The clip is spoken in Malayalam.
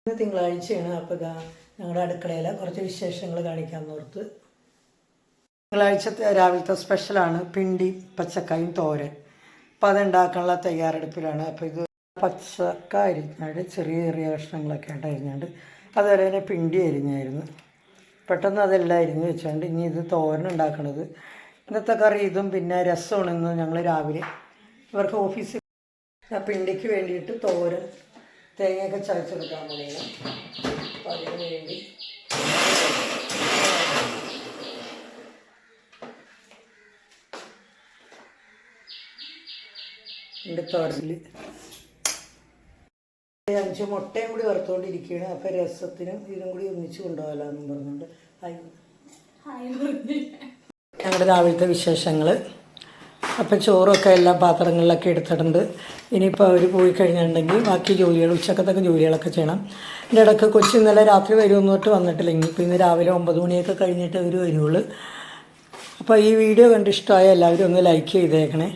ഇന്ന് തിങ്കളാഴ്ചയാണ്. അപ്പോൾ ഇതാ ഞങ്ങളുടെ അടുക്കളയിലെ കുറച്ച് വിശേഷങ്ങൾ കാണിക്കാമെന്ന് ഓർത്ത്. തിങ്കളാഴ്ചത്തെ രാവിലത്തെ സ്പെഷ്യലാണ് പിണ്ടി പച്ചക്കായും തോരൻ. അപ്പോൾ അതുണ്ടാക്കാനുള്ള തയ്യാറെടുപ്പിലാണ്. അപ്പോൾ ഇത് പച്ചക്ക അരിഞ്ഞാണ്ട് ചെറിയ ചെറിയ കഷ്ണങ്ങളൊക്കെ ആയിട്ട് അരിഞ്ഞാണ്ട് അതുപോലെ തന്നെ പിണ്ടി അരിഞ്ഞായിരുന്നു. പെട്ടെന്ന് അതെല്ലാം അരിഞ്ഞ് വെച്ചുകൊണ്ട് ഇനി ഇത് തോരൻ ഉണ്ടാക്കണത്. ഇന്നത്തെ കറി ഇതും പിന്നെ രസമാണ്. ഇന്ന് ഞങ്ങൾ രാവിലെ ഇവർക്ക് ഓഫീസിൽ പിണ്ടിക്ക് വേണ്ടിയിട്ട് തോരൻ തേങ്ങയൊക്കെ ചതച്ചെടുക്കാൻ പോലെയാണ്. അപ്പം അതിന് വേണ്ടി എൻ്റെ തോരനിൽ 5 മുട്ടയും കൂടി വറുത്തുകൊണ്ടിരിക്കുകയാണ്. അപ്പോൾ രസത്തിനും ഇതും കൂടി ഒന്നിച്ച് കൊണ്ടുപോകാമല്ലോ എന്നും പറഞ്ഞുകൊണ്ട് ഞങ്ങളുടെ രാവിലത്തെ വിശേഷങ്ങൾ. അപ്പം ചോറൊക്കെ എല്ലാ പാത്രങ്ങളിലൊക്കെ എടുത്തിട്ടുണ്ട്. ഇനിയിപ്പോൾ അവർ പോയി കഴിഞ്ഞിട്ടുണ്ടെങ്കിൽ ബാക്കി ജോലികൾ ഉച്ചക്കത്തൊക്കെ ജോലികളൊക്കെ ചെയ്യണം. എൻ്റെ ഇടയ്ക്ക് കൊച്ചു ഇന്നലെ രാത്രി വരുമെന്ന് തൊട്ട് വന്നിട്ടില്ല. ഇനിയിപ്പോൾ ഇന്ന് രാവിലെ 9 മണിയൊക്കെ കഴിഞ്ഞിട്ട് അവർ വരുള്ളൂ. അപ്പോൾ ഈ വീഡിയോ കണ്ട് ഇഷ്ടമായ എല്ലാവരും ഒന്ന് ലൈക്ക് ചെയ്തേക്കണേ.